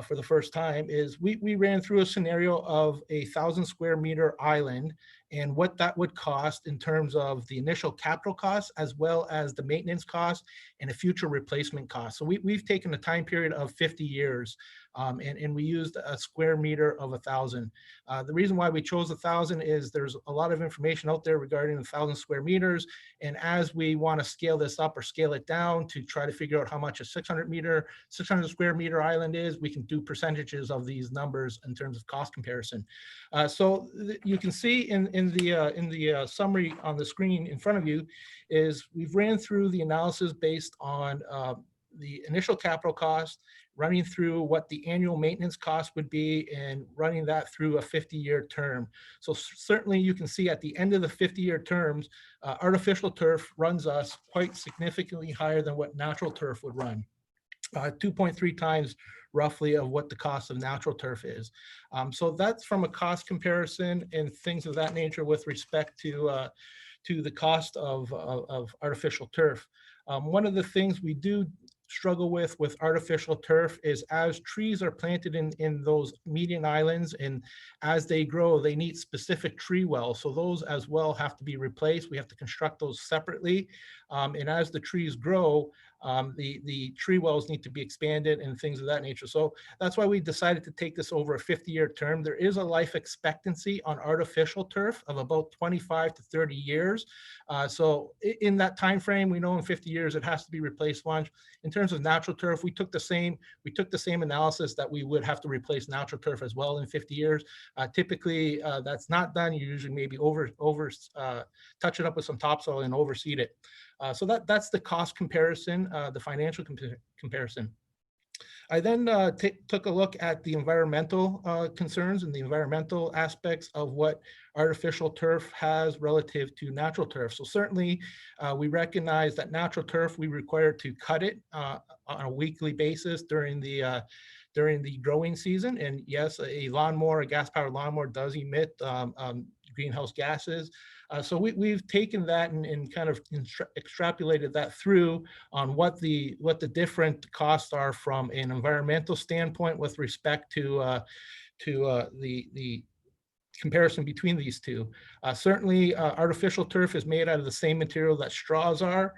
Speaker 13: for the first time is we ran through a scenario of 1,000 square meter island and what that would cost in terms of the initial capital costs as well as the maintenance cost and a future replacement cost. So we've taken a time period of 50 years and we used a square meter of 1,000. The reason why we chose 1,000 is there's a lot of information out there regarding 1,000 square meters. And as we want to scale this up or scale it down to try to figure out how much a 600 square meter island is, we can do percentages of these numbers in terms of cost comparison. So you can see in the summary on the screen in front of you is we've ran through the analysis based on the initial capital cost, running through what the annual maintenance cost would be and running that through a 50-year term. So certainly you can see at the end of the 50-year terms, artificial turf runs us quite significantly higher than what natural turf would run. 2.3 times roughly of what the cost of natural turf is. So that's from a cost comparison and things of that nature with respect to the cost of artificial turf. One of the things we do struggle with artificial turf is as trees are planted in those median islands and as they grow, they need specific tree wells. So those as well have to be replaced. We have to construct those separately. And as the trees grow, The tree wells need to be expanded and things of that nature. So that's why we decided to take this over a 50-year term. There is a life expectancy on artificial turf of about 25 to 30 years. So in that time frame, we know in 50 years it has to be replaced once. In terms of natural turf, we took the same analysis that we would have to replace natural turf as well in 50 years. Typically, that's not done. You usually maybe touch it up with some topsoil and overseed it. So that's the cost comparison, the financial comparison. I then took a look at the environmental concerns and the environmental aspects of what artificial turf has relative to natural turf. So certainly we recognize that natural turf, we require to cut it on a weekly basis during the growing season. And yes, a gas-powered lawnmower does emit greenhouse gases. So we've taken that and kind of extrapolated that through on what the different costs are from an environmental standpoint with respect to the comparison between these two. Certainly, artificial turf is made out of the same material that straws are.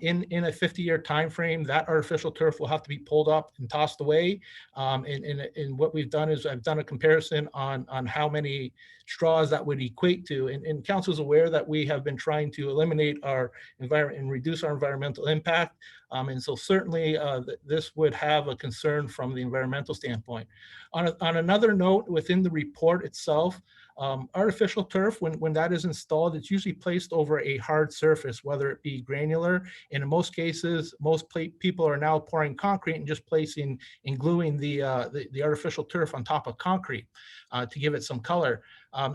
Speaker 13: In a 50-year time frame, that artificial turf will have to be pulled up and tossed away. And what we've done is I've done a comparison on how many straws that would equate to. And council is aware that we have been trying to eliminate our environment and reduce our environmental impact. And so certainly this would have a concern from the environmental standpoint. On another note, within the report itself, artificial turf, when that is installed, it's usually placed over a hard surface, whether it be granular. And in most cases, most people are now pouring concrete and just placing and gluing the artificial turf on top of concrete to give it some color.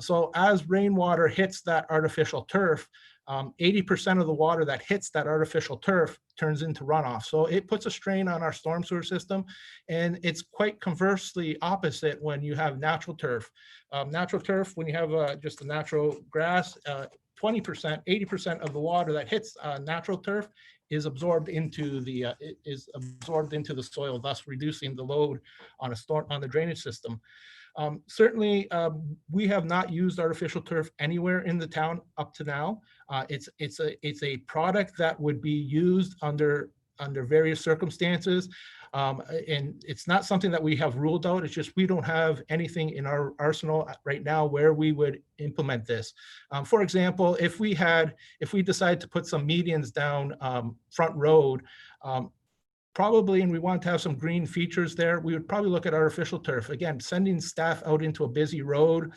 Speaker 13: So as rainwater hits that artificial turf, 80% of the water that hits that artificial turf turns into runoff. So it puts a strain on our storm sewer system, and it's quite conversely opposite when you have natural turf. Natural turf, when you have just a natural grass, 20%, 80% of the water that hits natural turf is absorbed into the soil, thus reducing the load on the drainage system. Certainly, we have not used artificial turf anywhere in the town up to now. It's a product that would be used under various circumstances. And it's not something that we have ruled out. It's just we don't have anything in our arsenal right now where we would implement this. For example, if we decided to put some medians down Front Road, probably, and we want to have some green features there, we would probably look at artificial turf. Again, sending staff out into a busy road,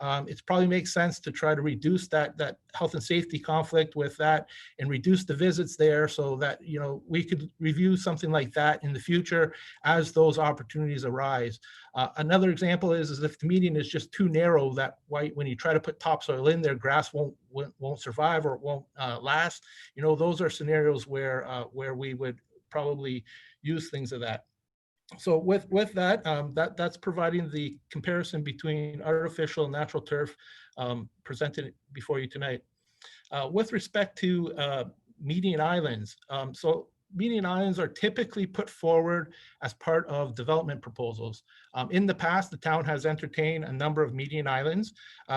Speaker 13: it probably makes sense to try to reduce that health and safety conflict with that and reduce the visits there so that, you know, we could review something like that in the future as those opportunities arise. Another example is if the median is just too narrow, that when you try to put topsoil in there, grass won't survive or it won't last. You know, those are scenarios where we would probably use things of that. So with that, that's providing the comparison between artificial and natural turf presented before you tonight. With respect to median islands, so median islands are typically put forward as part of development proposals. In the past, the town has entertained a number of median islands.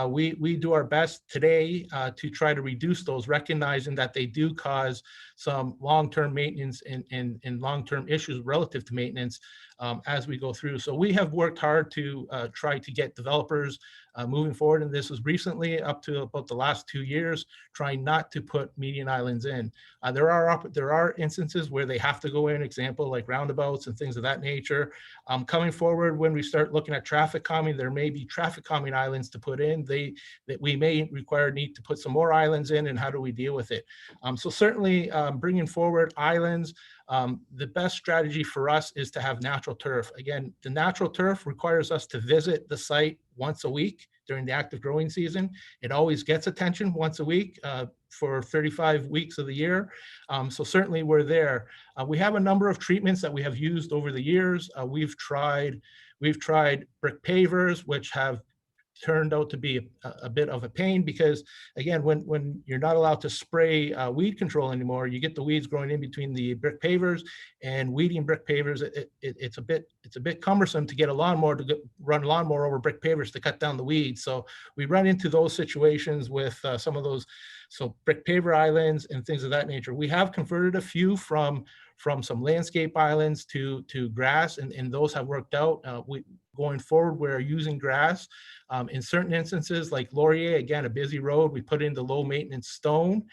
Speaker 13: We do our best today to try to reduce those, recognizing that they do cause some long-term maintenance and long-term issues relative to maintenance as we go through. So we have worked hard to try to get developers moving forward, and this was recently up to about the last 2 years, trying not to put median islands in. There are instances where they have to go in, example like roundabouts and things of that nature. Coming forward, when we start looking at traffic calming, there may be traffic calming islands to put in. That we may need to put some more islands in, and how do we deal with it? So certainly bringing forward islands, the best strategy for us is to have natural turf. Again, the natural turf requires us to visit the site once a week during the active growing season. It always gets attention once a week for 35 weeks of the year. So certainly we're there. We have a number of treatments that we have used over the years. We've tried brick pavers, which have turned out to be a bit of a pain because, again, when you're not allowed to spray weed control anymore, you get the weeds growing in between the brick pavers, and weeding brick pavers, it's a bit cumbersome to get a lawnmower to run lawnmower over brick pavers to cut down the weeds. So we run into those situations with some of those, so brick paver islands and things of that nature. We have converted a few from from some landscape islands to grass, and those have worked out. Going forward, we're using grass. In certain instances, like Laurier, again, a busy road, we put in the low maintenance stone.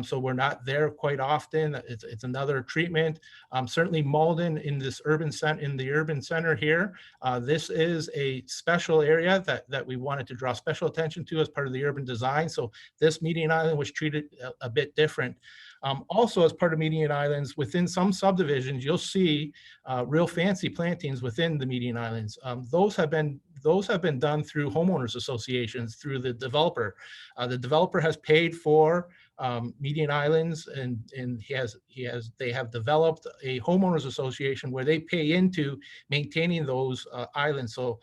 Speaker 13: So we're not there quite often. It's another treatment. Certainly Malden in this urban center here, this is a special area that we wanted to draw special attention to as part of the urban design. So this median island was treated a bit different. Also, as part of median islands, within some subdivisions, you'll see real fancy plantings within the median islands. Those have been done through homeowners associations, through the developer. The developer has paid for median islands, and they have developed a homeowners association where they pay into maintaining those islands. So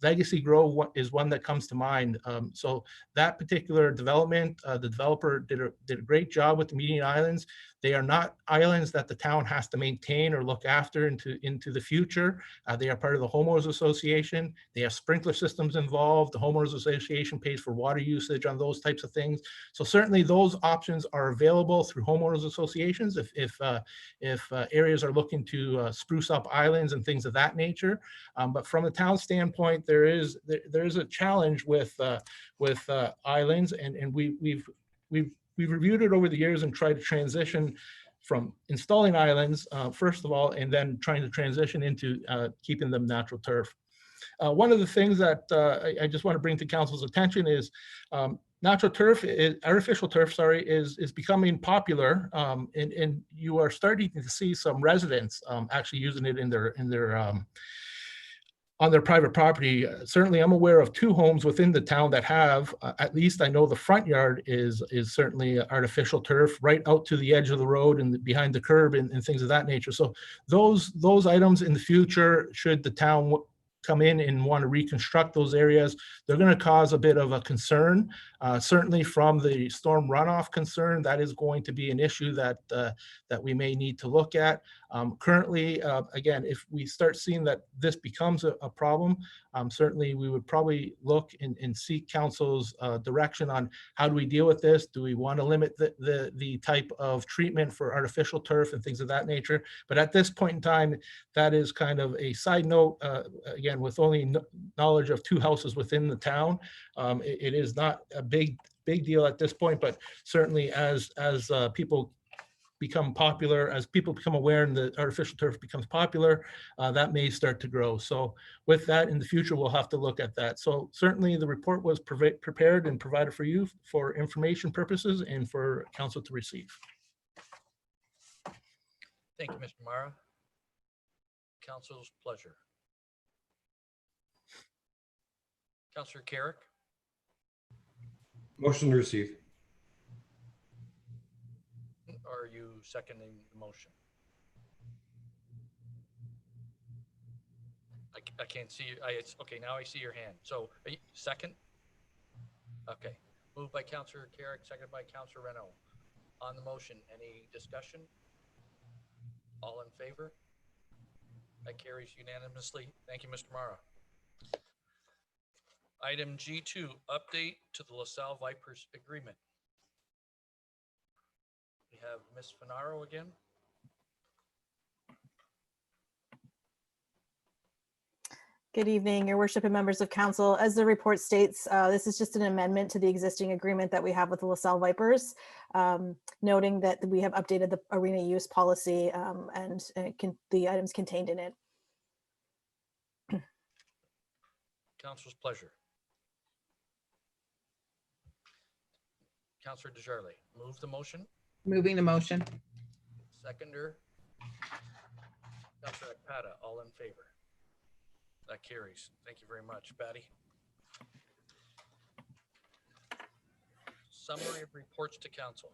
Speaker 13: Legacy Grow is one that comes to mind. So that particular development, the developer did a great job with the median islands. They are not islands that the town has to maintain or look after into the future. They are part of the homeowners association. They have sprinkler systems involved. The homeowners association pays for water usage on those types of things. So certainly those options are available through homeowners associations if areas are looking to spruce up islands and things of that nature. But from the town standpoint, there is a challenge with islands, and we've reviewed it over the years and tried to transition from installing islands, first of all, and then trying to transition into keeping them natural turf. One of the things that I just want to bring to council's attention is artificial turf, is becoming popular, and you are starting to see some residents actually using it in their on their private property. Certainly, I'm aware of 2 homes within the town that have, at least I know the front yard is certainly artificial turf right out to the edge of the road and behind the curb and things of that nature. So those items in the future, should the town come in and want to reconstruct those areas, they're going to cause a bit of a concern. Certainly from the storm runoff concern, that is going to be an issue that we may need to look at. Currently, again, if we start seeing that this becomes a problem, certainly we would probably look and seek council's direction on how do we deal with this? Do we want to limit the type of treatment for artificial turf and things of that nature? But at this point in time, that is kind of a side note. Again, with only knowledge of 2 houses within the town, it is not a big deal at this point, but certainly as people become popular, as people become aware and the artificial turf becomes popular, that may start to grow. So with that, in the future, we'll have to look at that. So certainly the report was prepared and provided for you for information purposes and for council to receive.
Speaker 1: Thank you, Mr. Mara. Council's pleasure. Councilor Carrick.
Speaker 10: Motion to receive.
Speaker 1: Are you seconding the motion? I can't see you. It's okay. Now I see your hand. So are you second? Okay. Moved by Councilor Carrick, seconded by Councilor Renault. On the motion, any discussion? All in favor? That carries unanimously. Thank you, Mr. Mara. Item G2, update to the Lasalle Vipers agreement. We have Ms. Finaro again.
Speaker 8: Good evening, Your Worship and members of council. As the report states, this is just an amendment to the existing agreement that we have with the Lasalle Vipers, noting that we have updated the arena use policy and the items contained in it.
Speaker 1: Council's pleasure. Councilor Desjardins, move the motion.
Speaker 6: Moving the motion.
Speaker 1: Seconder. Councilor Akpata, all in favor? That carries. Thank you very much, Patty. Summary of reports to council.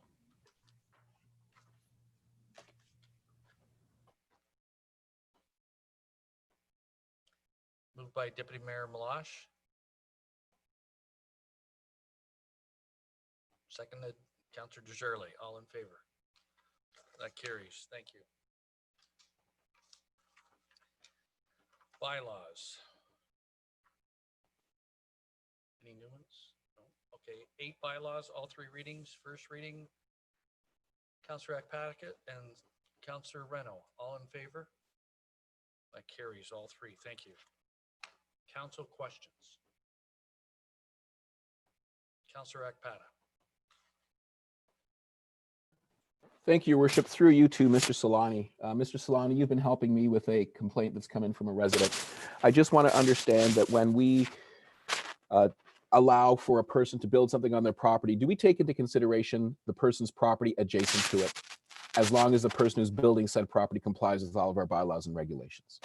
Speaker 1: Moved by Deputy Mayor Malash. Seconded, Councilor Desjardins, all in favor? That carries. Thank you. Bylaws. Any new ones? No. Okay, 8 bylaws, all 3 readings. First reading, Councilor Akpata and Counselor Reno, all in favor? That carries all three. Thank you. Council questions. Counselor Akpata.
Speaker 11: Thank you, Your Worship. Through you to Mr. Solani. Mr. Solani, you've been helping me with a complaint that's come in from a resident. I just want to understand that when we allow for a person to build something on their property, do we take into consideration the person's property adjacent to it, as long as the person who's building said property complies with all of our bylaws and regulations?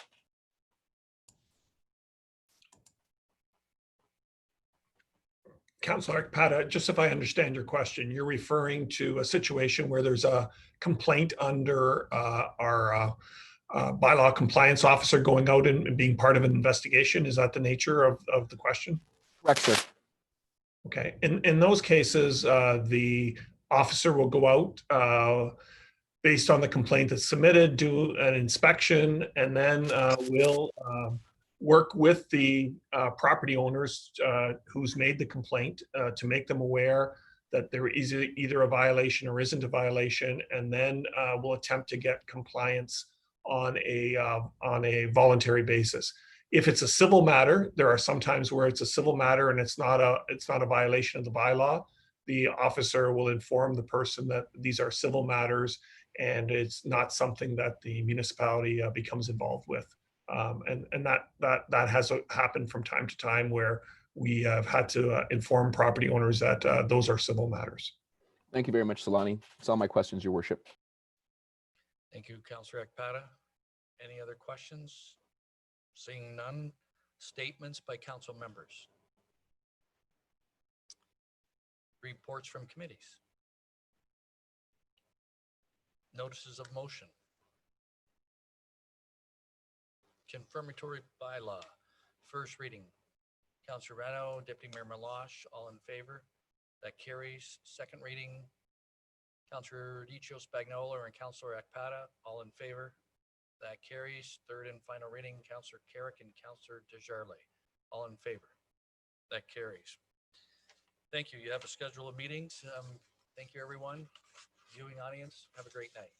Speaker 14: Councilor Akpata, just if I understand your question, you're referring to a situation where there's a complaint under our bylaw compliance officer going out and being part of an investigation. Is that the nature of the question?
Speaker 11: Correct, sir.
Speaker 14: Okay. In those cases, the officer will go out based on the complaint that's submitted, do an inspection, and then will work with the property owners who's made the complaint to make them aware that there is either a violation or isn't a violation, and then we'll attempt to get compliance on a voluntary basis. If it's a civil matter, there are some times where it's a civil matter and it's not a violation of the bylaw. The officer will inform the person that these are civil matters and it's not something that the municipality becomes involved with. And that has happened from time to time where we have had to inform property owners that those are civil matters.
Speaker 11: Thank you very much, Solani. That's all my questions, Your Worship.
Speaker 1: Thank you, Councillor Akpata. Any other questions? Seeing none, statements by council members. Reports from committees. Notices of motion. Confirmatory bylaw, first reading. Councillor Reno, Deputy Mayor Meloche, all in favor? That carries. Second reading. Councillor Dicho Spagnola and Councillor Akpata, all in favor? That carries. Third and final reading, Councillor Carrick and Councillor Desjardins, all in favor? That carries. Thank you. You have a schedule of meetings. Thank you, everyone. Viewing audience, have a great night.